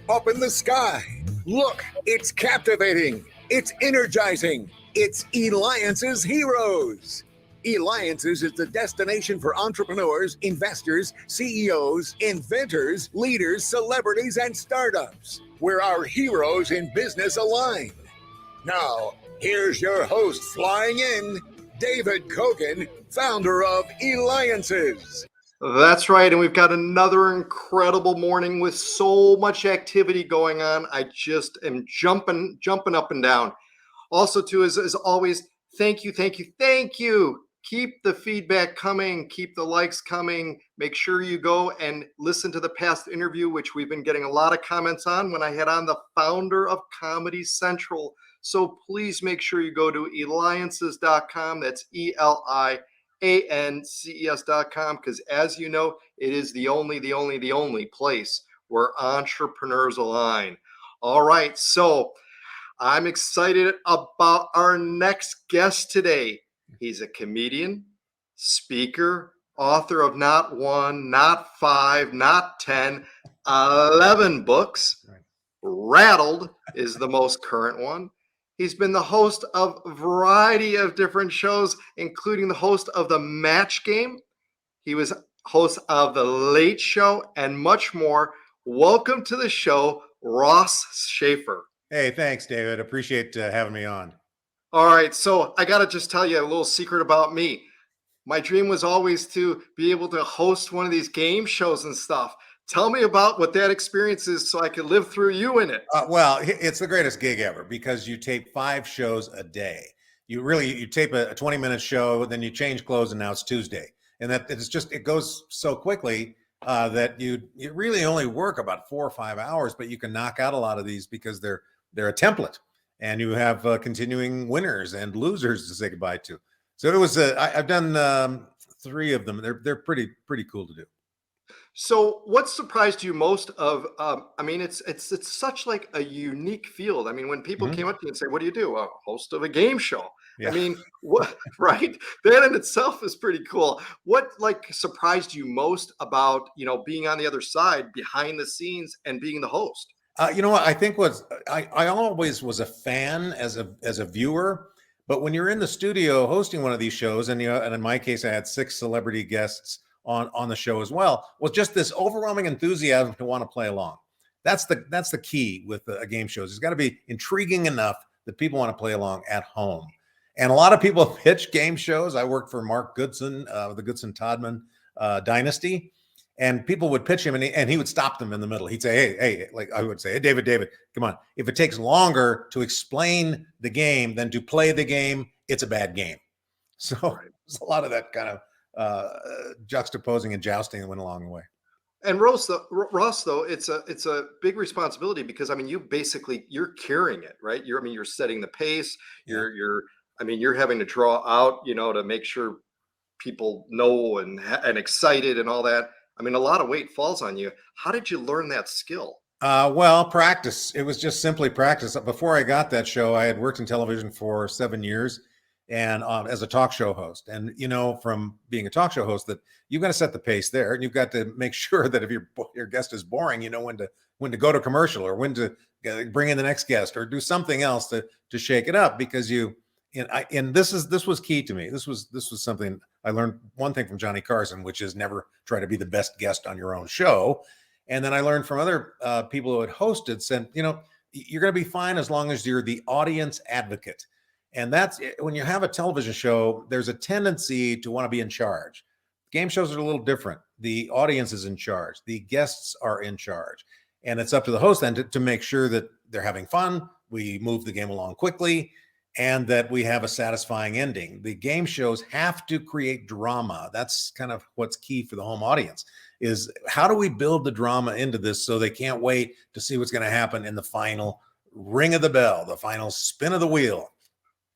up in the sky. Look, it's captivating. It's energizing. It's Eliances Heroes. Eliances is the destination for entrepreneurs, investors, CEOs, inventors, leaders, celebrities, and startups, where our heroes in business align. Now, here's your host flying in, David Kogan, founder of Eliances. That's right, and we've got another incredible morning with so much activity going on. I just am jumping up and down. Also, too, as always, thank you. Keep the feedback coming, keep the likes coming. Make sure you go and listen to the past interview, which we've been getting a lot of comments on when I had on the founder of Comedy Central. So please make sure you go to Eliances.com. That's Eliances.com, because as you know, it is the only place where entrepreneurs align. All right, so I'm excited about our next guest today. He's a comedian, speaker, author of not one, not five, not 10, 11 books. Rattled is the most current one. He's been the host of a variety of different shows, including the host of The Match Game. He was host of The Late Show and much more. Welcome to the show, Ross Shafer. Hey, thanks, David. Appreciate having me on. All right, so I got to just tell you a little secret about me. My dream was always to be able to host one of these game shows and stuff. Tell me about what that experience is so I could live through you in it. Well, it's the greatest gig ever because you tape 5 shows a day. You tape a 20-minute show, then you change clothes, and now it's Tuesday. And it goes so quickly that you really only work about 4 or 5 hours, but you can knock out a lot of these because they're a template, and you have continuing winners and losers to say goodbye to. So it was I've done 3 of them. They're pretty cool to do. So what surprised you most of, I mean, it's such like a unique field. I mean, when people came up to you and say, what do you do? A host of a game show. Yeah. I mean, what, right? That in itself is pretty cool. What like surprised you most about, being on the other side behind the scenes and being the host? You know what I think I always was a fan as a viewer, but when you're in the studio hosting one of these shows, and in my case, I had 6 celebrity guests on the show as well, was just this overwhelming enthusiasm to want to play along. That's the key with a game shows. It's got to be intriguing enough that people want to play along at home. And a lot of people pitch game shows. I worked for Mark Goodson, the Goodson-Todman dynasty. And people would pitch him, and he would stop them in the middle. He'd say, hey, like I would say, hey, David, come on. If it takes longer to explain the game than to play the game, it's a bad game. So there's a lot of that kind of juxtaposing and jousting that went along the way. And Ross, though, it's a big responsibility because I mean, you're carrying it, right? You're setting the pace. You're having to draw out, to make sure people know and excited and all that. I mean, a lot of weight falls on you. How did you learn that skill? Well, practice. It was just simply practice. Before I got that show, I had worked in television for 7 years and as a talk show host. And, from being a talk show host, that you've got to set the pace there. And you've got to make sure that if your guest is boring, you know when to go to commercial or when to bring in the next guest or do something else to shake it up, because this was key to me. This was something I learned. One thing from Johnny Carson, which is never try to be the best guest on your own show. And then I learned from other people who had hosted, said, you're going to be fine as long as you're the audience advocate. And that's when you have a television show, there's a tendency to want to be in charge. Game shows are a little different. The audience is in charge. The guests are in charge. And it's up to the host then to make sure that they're having fun. We move the game along quickly, and that we have a satisfying ending. The game shows have to create drama. That's kind of what's key for the home audience, is how do we build the drama into this so they can't wait to see what's going to happen in the final ring of the bell, the final spin of the wheel.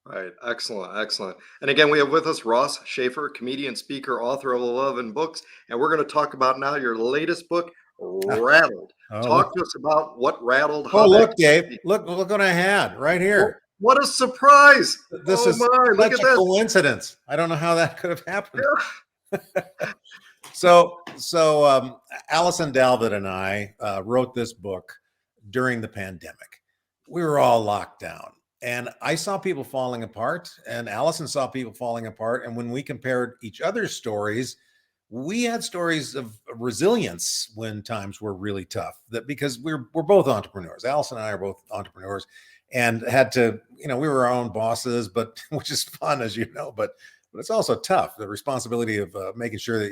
Right. Excellent. And again, we have with us Ross Shafer, comedian, speaker, author of 11 books. And we're going to talk about now your latest book, Rattled. Talk to us about what Rattled. Look, Dave, look what I had right here. What a surprise. This is such a coincidence. I don't know how that could have happened. Yeah. So Allison Dalvid and I wrote this book during the pandemic. We were all locked down. And I saw people falling apart, and Allison saw people falling apart. And when we compared each other's stories, we had stories of resilience when times were really tough. That because we're both entrepreneurs. Allison and I are both entrepreneurs, and had to, we were our own bosses, but which is fun, as you know, but it's also tough. The responsibility of making sure that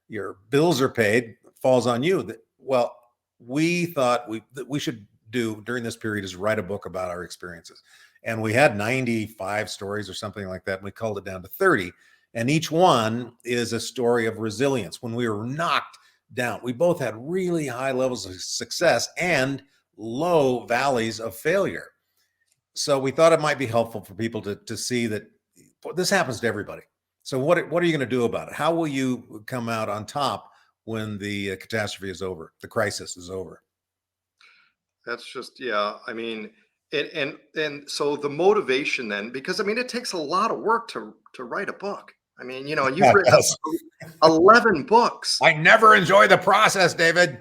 your bills are paid falls on you. Well, we thought that we should do during this period is write a book about our experiences. And we had 95 stories or something like that. And we culled it down to 30. And each one is a story of resilience. When we were knocked down, we both had really high levels of success and low valleys of failure. So we thought it might be helpful for people to see that this happens to everybody. So what are you going to do about it? How will you come out on top when the catastrophe is over, the crisis is over? That's just, yeah. I mean, and so the motivation then, because I mean, it takes a lot of work to write a book. I mean, you've written 11 books. I never enjoy the process, David.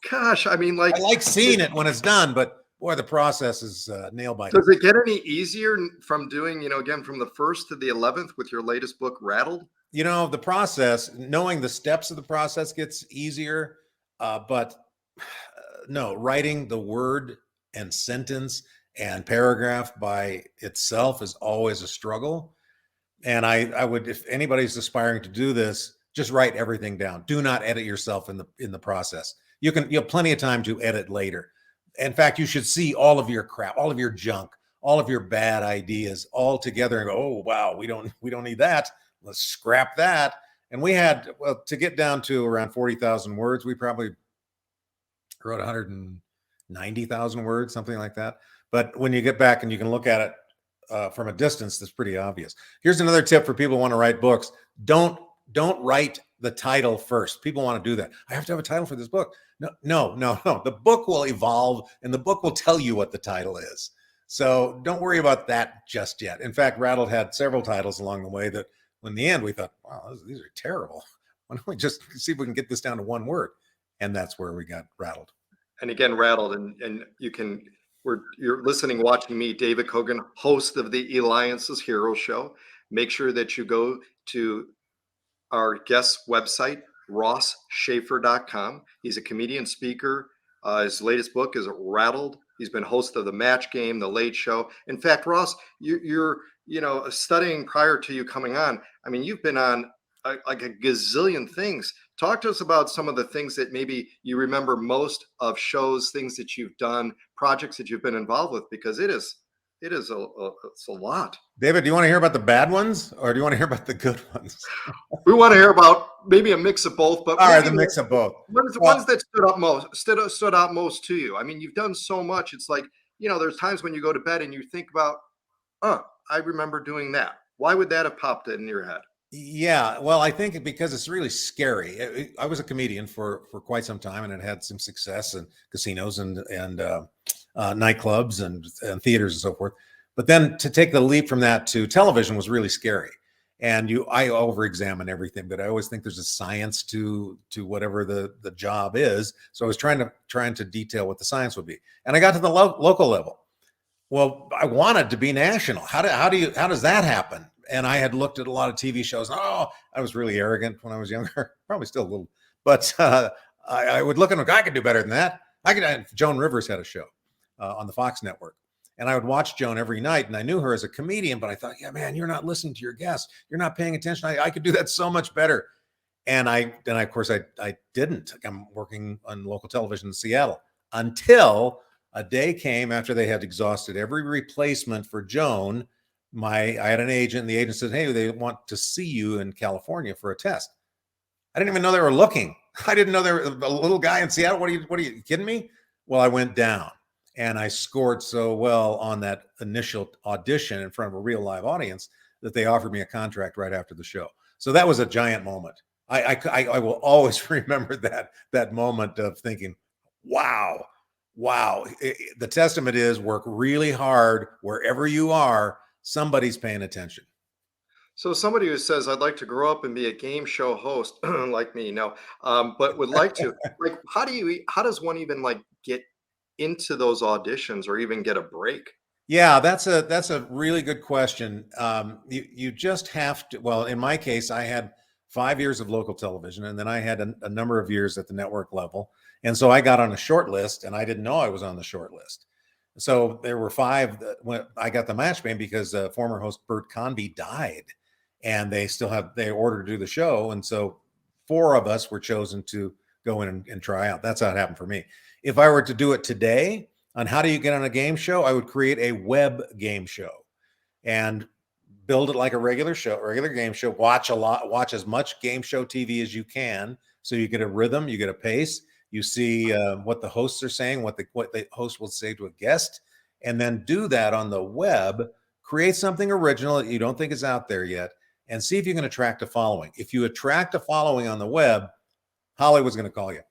Gosh, I mean, I like seeing it when it's done, but boy, the process is nail biting. Does it get any easier from doing, again, from the 1st to the 11th with your latest book, Rattled? The process, knowing the steps of the process gets easier, but no, writing the word and sentence and paragraph by itself is always a struggle. And I would, if anybody's aspiring to do this, just write everything down. Do not edit yourself in the process. You have plenty of time to edit later. In fact, you should see all of your crap, all of your junk, all of your bad ideas all together and go, oh wow, we don't need that. Let's scrap that. And we had, to get down to around 40,000 words, we probably wrote 190,000 words, something like that. But when you get back and you can look at it from a distance, that's pretty obvious. Here's another tip for people who want to write books. Don't write the title first. People want to do that. I have to have a title for this book. No. The book will evolve and the book will tell you what the title is. So don't worry about that just yet. In fact, Rattled had several titles along the way that in the end we thought, wow, these are terrible. Why don't we just see if we can get this down to one word? And that's where we got Rattled. And again, Rattled, and you're listening, watching me, David Kogan, host of the Eliances Hero Show. Make sure that you go to our guest's website, Shafer.com. He's a comedian, speaker. His latest book is Rattled. He's been host of The Match Game, The Late Show. In fact, Ross, you're studying prior to you coming on. I mean, you've been on like a gazillion things. Talk to us about some of the things that maybe you remember most of shows, things that you've done, projects that you've been involved with, because it's a lot. David, do you want to hear about the bad ones or do you want to hear about the good ones? We want to hear about maybe a mix of both, but all right, the mix of both. Ones that stood out most to you. I mean, you've done so much. It's like, there's times when you go to bed and you think about, I remember doing that. Why would that have popped in your head? Yeah, well, I think because it's really scary. I was a comedian for quite some time, and it had some success in casinos and nightclubs and theaters and so forth. But then to take the leap from that to television was really scary. And I over-examine everything, but I always think there's a science to whatever the job is. So I was trying to detail what the science would be, and I got to the local level. Well, I wanted to be national. How does that happen? And I had looked at a lot of TV shows. I was really arrogant when I was younger, probably still a little, but I would look and go, I could do better than that. Joan Rivers had a show on the Fox network, and I would watch Joan every night, and I knew her as a comedian, but I thought, yeah, man, you're not listening to your guests. You're not paying attention. I could do that so much better. And of course I didn't. I'm working on local television in Seattle until a day came after they had exhausted every replacement for Joan. I had an agent, and the agent said, hey, they want to see you in California for a test. I didn't even know they were looking. I didn't know there was a little guy in Seattle. What are you kidding me? Well, I went down, and I scored so well on that initial audition in front of a real live audience that they offered me a contract right after the show. So that was a giant moment. I will always remember that moment of thinking, wow. The testament is work really hard wherever you are. Somebody's paying attention. So somebody who says, I'd like to grow up and be a game show host like me, no, but would like to, like, how does one even like get into those auditions or even get a break? Yeah, that's a really good question. You just have to. Well, in my case, I had 5 years of local television, and then I had a number of years at the network level, and so I got on a short list, and I didn't know I was on the short list. So there were five that when I got the match band because former host Bert Convy died, and they ordered to do the show, and so four of us were chosen to go in and try out. That's how it happened for me. If I were to do it today on how do you get on a game show, I would create a web game show and build it like a regular game show. Watch as much game show TV as you can, so you get a rhythm, you get a pace, you see what the hosts are saying, what the host will say to a guest, and then do that on the web. Create something original that you don't think is out there yet, and see if you can attract a following. If you attract a following on the web, Hollywood's going to call you.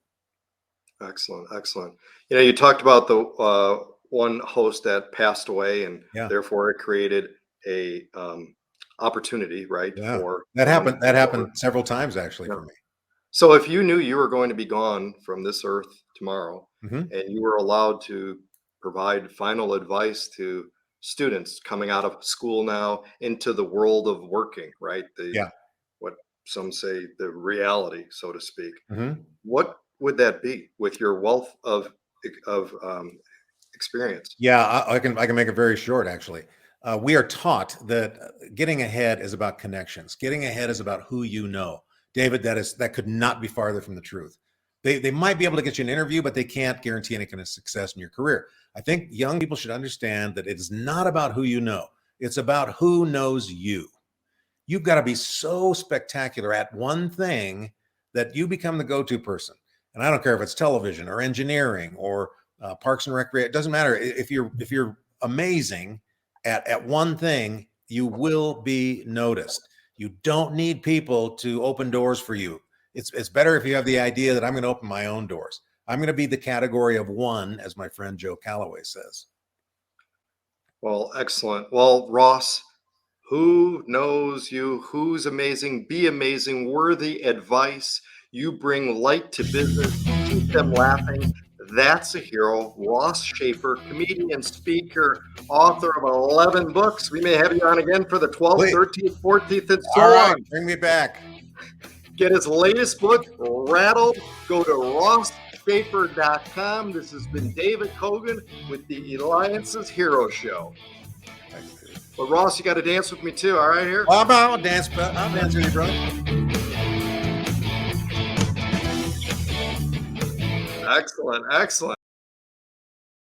Excellent, excellent. You know, you talked about the one host that passed away, and Yeah. therefore it created a opportunity, right? Yeah. For That happened several times actually Yeah. for me. So if you knew you were going to be gone from this earth tomorrow, Mhm. and you were allowed to provide final advice to students coming out of school now into the world of working, right? Yeah. What some say the reality, so to speak. Mhm. What would that be with your wealth of experience? Yeah, I can make it very short. Actually, we are taught that getting ahead is about connections. Getting ahead is about who you know. David, that could not be farther from the truth. They might be able to get you an interview, but they can't guarantee any kind of success in your career. I think young people should understand that it is not about who you know. It's about who knows you. You've got to be so spectacular at one thing that you become the go-to person. And I don't care if it's television or engineering or parks and recreation. It doesn't matter. If you're amazing at one thing, you will be noticed. You don't need people to open doors for you. It's better if you have the idea that I'm going to open my own doors. I'm going to be the category of one, as my friend Joe Calloway says. Well, excellent. Well, Ross, who knows you? Who's amazing? Be amazing. Worthy advice. You bring light to business. Keep them laughing. That's a hero. Ross Shafer, comedian, speaker, author of 11 books. We may have you on again for the 12th, Please. 13th, 14th, and so All right, on. bring me back. Get his latest book, Rattled. Go to RossShafer.com. This has been David Kogan with the Eliances Hero Show. But Ross, you got to dance with me too. All right, here. I'll dance with you, bro. Excellent, excellent.